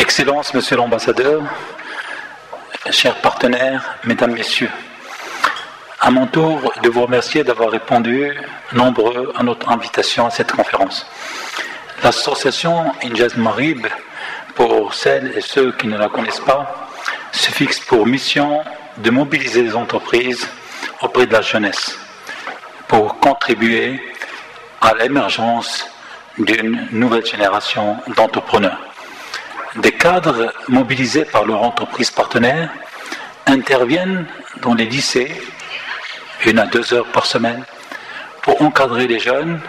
Excellences, Monsieur l'Ambassadeur, chers partenaires, Mesdames, Messieurs, à mon tour de vous remercier d'avoir répondu nombreux à notre invitation à cette conférence. L'association Injaz Maghreb, pour celles et ceux qui ne la connaissent pas, se fixe pour mission de mobiliser les entreprises auprès de la jeunesse pour contribuer à l'émergence d'une nouvelle génération d'entrepreneurs. Des cadres mobilisés par leurs entreprises partenaires interviennent dans les lycées 1 à 2 heures par semaine pour encadrer les jeunes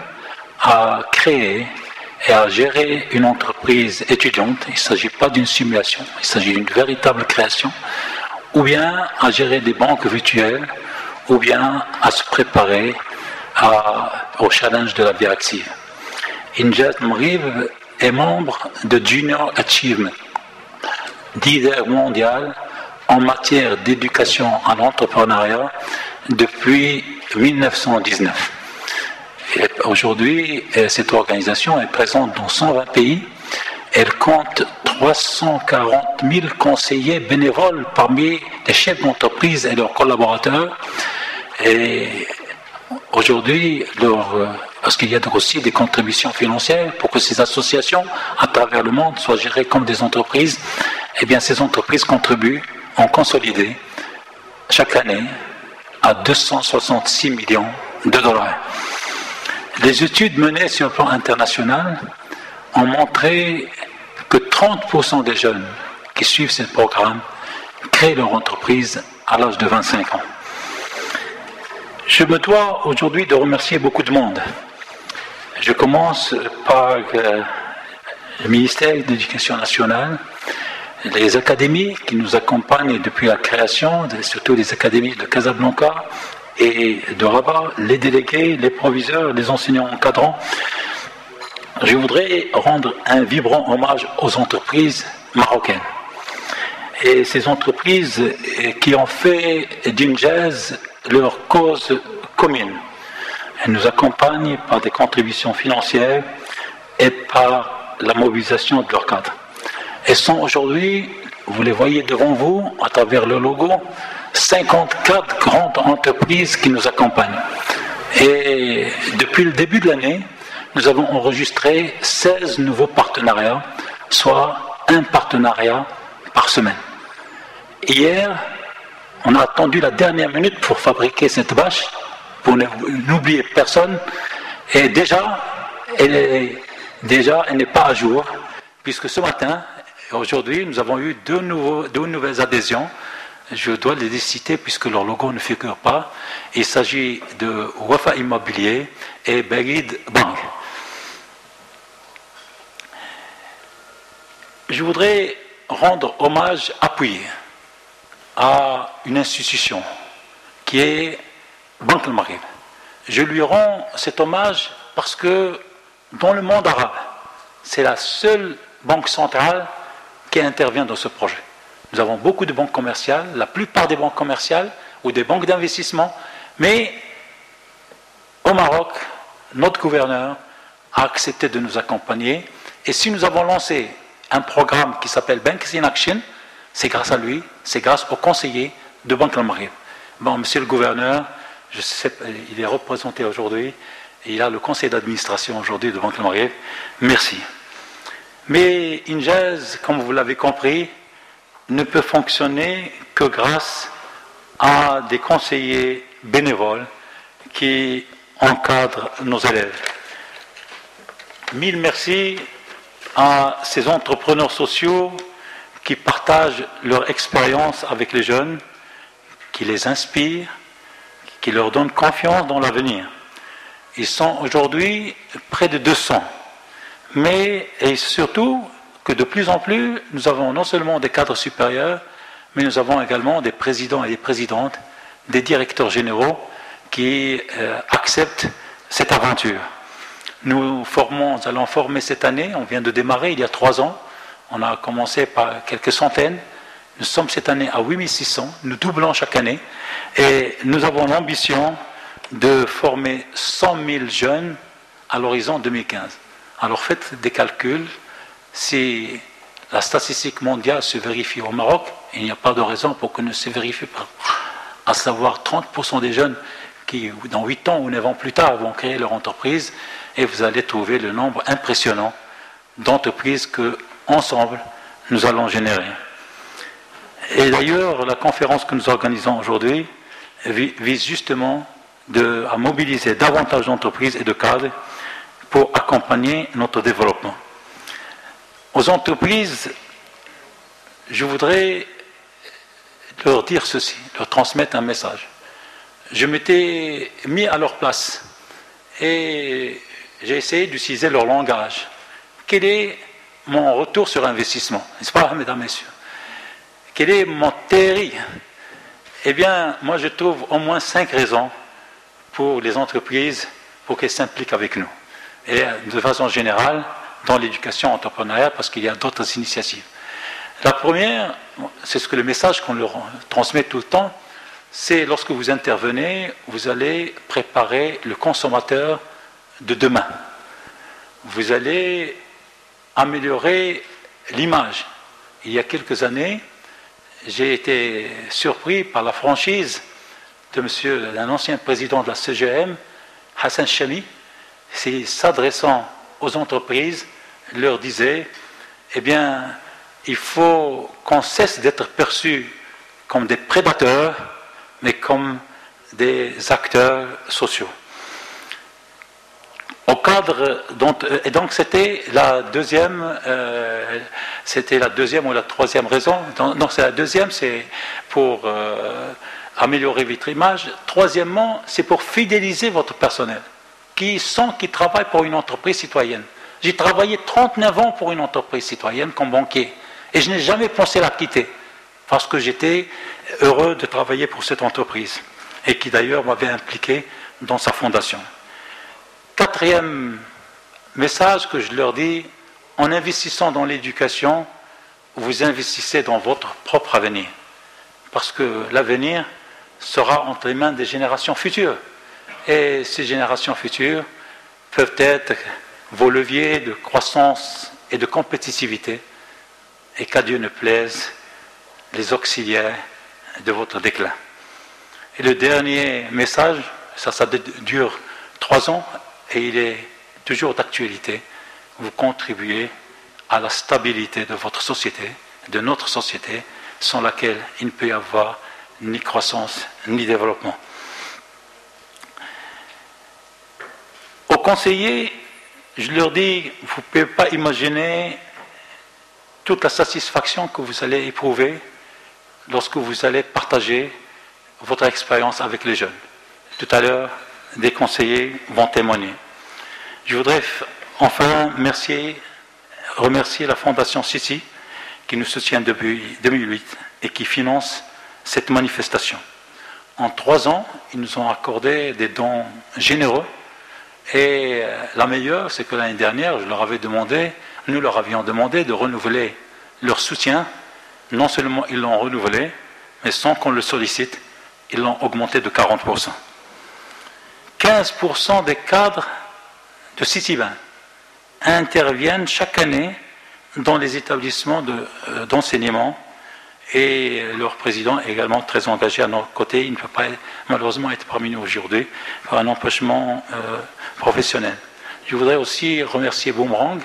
à créer et à gérer une entreprise étudiante. Il ne s'agit pas d'une simulation, il s'agit d'une véritable création, ou bien à gérer des banques virtuelles, ou bien à se préparer au challenge de la vie active. Injaz Maghreb est membre de Junior Achievement, leader mondial en matière d'éducation à l'entrepreneuriat depuis 1919. Aujourd'hui, cette organisation est présente dans 120 pays. Elle compte 340 000 conseillers bénévoles parmi les chefs d'entreprise et leurs collaborateurs. Et aujourd'hui, parce qu'il y a aussi des contributions financières pour que ces associations à travers le monde soient gérées comme des entreprises, eh bien ces entreprises contribuent en consolidé chaque année à 266 millions de dollars. Les études menées sur le plan international ont montré que 30% des jeunes qui suivent ce programme créent leur entreprise à l'âge de 25 ans. Je me dois aujourd'hui de remercier beaucoup de monde. Je commence par le ministère de l'Éducation nationale, les académies qui nous accompagnent depuis la création, surtout les académies de Casablanca et de Rabat, les délégués, les proviseurs, les enseignants encadrants. Je voudrais rendre un vibrant hommage aux entreprises marocaines. Et ces entreprises qui ont fait d'Injaz leur cause commune. Elles nous accompagnent par des contributions financières et par la mobilisation de leurs cadres. Elles sont aujourd'hui, vous les voyez devant vous, à travers le logo, 54 grandes entreprises qui nous accompagnent. Et depuis le début de l'année, nous avons enregistré 16 nouveaux partenariats, soit un partenariat par semaine. Hier, on a attendu la dernière minute pour fabriquer cette bâche, pour n'oublier personne, et déjà, elle n'est pas à jour, puisque ce matin, aujourd'hui, nous avons eu deux nouvelles adhésions. Je dois les citer puisque leur logo ne figure pas. Il s'agit de Wafa Immobilier et Bagid Bank. Je voudrais rendre hommage appuyé à une institution qui est Banque al Maghreb. Je lui rends cet hommage parce que dans le monde arabe, c'est la seule banque centrale qui intervient dans ce projet. Nous avons beaucoup de banques commerciales, la plupart des banques commerciales ou des banques d'investissement, mais au Maroc, notre gouverneur a accepté de nous accompagner. Et si nous avons lancé un programme qui s'appelle Banks in Action, c'est grâce à lui, c'est grâce aux conseillers de Banque al Maghreb. Bon, monsieur le gouverneur, je sais, il est représenté aujourd'hui, il a le conseil d'administration aujourd'hui de Banque al Maghreb. Merci. Mais Injaz, comme vous l'avez compris, ne peut fonctionner que grâce à des conseillers bénévoles qui encadrent nos élèves. Mille merci à ces entrepreneurs sociaux qui partagent leur expérience avec les jeunes, qui les inspirent, qui leur donnent confiance dans l'avenir. Ils sont aujourd'hui près de 200. Mais, et surtout, que de plus en plus, nous avons non seulement des cadres supérieurs, mais nous avons également des présidents et des présidentes, des directeurs généraux qui acceptent cette aventure. Nous allons former cette année, on vient de démarrer il y a 3 ans, on a commencé par quelques centaines, nous sommes cette année à 8600, nous doublons chaque année, et nous avons l'ambition de former 100 000 jeunes à l'horizon 2015. Alors faites des calculs, si La statistique mondiale se vérifie au Maroc, et il n'y a pas de raison pour qu'elle ne se vérifie pas. À savoir 30% des jeunes qui, dans 8 ans ou 9 ans plus tard, vont créer leur entreprise, et vous allez trouver le nombre impressionnant d'entreprises que, ensemble, nous allons générer. Et d'ailleurs, la conférence que nous organisons aujourd'hui vise justement à mobiliser davantage d'entreprises et de cadres pour accompagner notre développement. Aux entreprises, je voudrais leur dire ceci, leur transmettre un message. Je m'étais mis à leur place et j'ai essayé d'utiliser leur langage. Quel est mon retour sur investissement? N'est-ce pas, mesdames, messieurs? Quel est mon TRI? Eh bien, moi je trouve au moins 5 raisons pour les entreprises pour qu'elles s'impliquent avec nous. Et de façon générale, dans l'éducation entrepreneuriale, parce qu'il y a d'autres initiatives. La première, c'est le message qu'on leur transmet tout le temps, c'est lorsque vous intervenez, vous allez préparer le consommateur de demain. Vous allez améliorer l'image. Il y a quelques années, j'ai été surpris par la franchise d'un ancien président de la CGM, Hassan Chami, s'adressant aux entreprises, leur disait, eh bien, il faut qu'on cesse d'être perçus comme des prédateurs, mais comme des acteurs sociaux. Au cadre, et donc c'était la deuxième ou la troisième raison. Non, c'est la deuxième, c'est pour améliorer votre image. Troisièmement, c'est pour fidéliser votre personnel, qui travaille pour une entreprise citoyenne. J'ai travaillé 39 ans pour une entreprise citoyenne comme banquier, et je n'ai jamais pensé la quitter, parce que j'étais heureux de travailler pour cette entreprise, et qui d'ailleurs m'avait impliqué dans sa fondation. Quatrième message que je leur dis, en investissant dans l'éducation, vous investissez dans votre propre avenir. Parce que l'avenir sera entre les mains des générations futures. Et ces générations futures peuvent être vos leviers de croissance et de compétitivité. Et qu'à Dieu ne plaise, les auxiliaires de votre déclin. Et le dernier message, ça dure 3 ans, et il est toujours d'actualité. Vous contribuez à la stabilité de votre société, de notre société, sans laquelle il ne peut y avoir ni croissance ni développement. Aux conseillers, je leur dis, vous ne pouvez pas imaginer toute la satisfaction que vous allez éprouver lorsque vous allez partager votre expérience avec les jeunes. Tout à l'heure, des conseillers vont témoigner. Je voudrais enfin remercier la Fondation Sissi qui nous soutient depuis 2008 et qui finance cette manifestation. En 3 ans, ils nous ont accordé des dons généreux et la meilleure, c'est que l'année dernière, nous leur avions demandé de renouveler leur soutien. Non seulement ils l'ont renouvelé, mais sans qu'on le sollicite, ils l'ont augmenté de 40%. 15% des cadres de Citibank interviennent chaque année dans les établissements d'enseignement et leur président est également très engagé à notre côté. Il ne peut pas malheureusement être parmi nous aujourd'hui par un empêchement professionnel. Je voudrais aussi remercier Boomerang,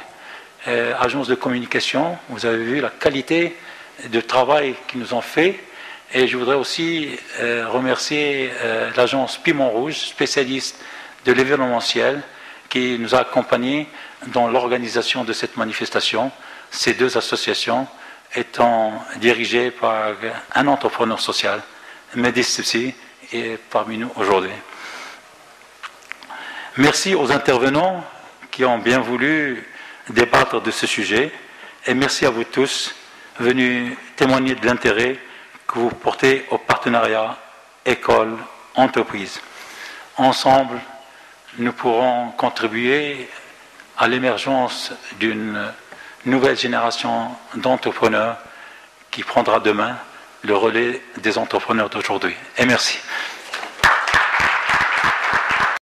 agence de communication. Vous avez vu la qualité de travail qu'ils nous ont fait. Et je voudrais aussi remercier l'agence Piment Rouge, spécialiste de l'événementiel, qui nous a accompagnés dans l'organisation de cette manifestation. Ces 2 associations étant dirigées par un entrepreneur social, Mehdi Sibsi, est parmi nous aujourd'hui. Merci aux intervenants qui ont bien voulu débattre de ce sujet, et merci à vous tous venus témoigner de l'intérêt que vous portez au partenariat école-entreprise. Ensemble, nous pourrons contribuer à l'émergence d'une nouvelle génération d'entrepreneurs qui prendra demain le relais des entrepreneurs d'aujourd'hui. Et merci.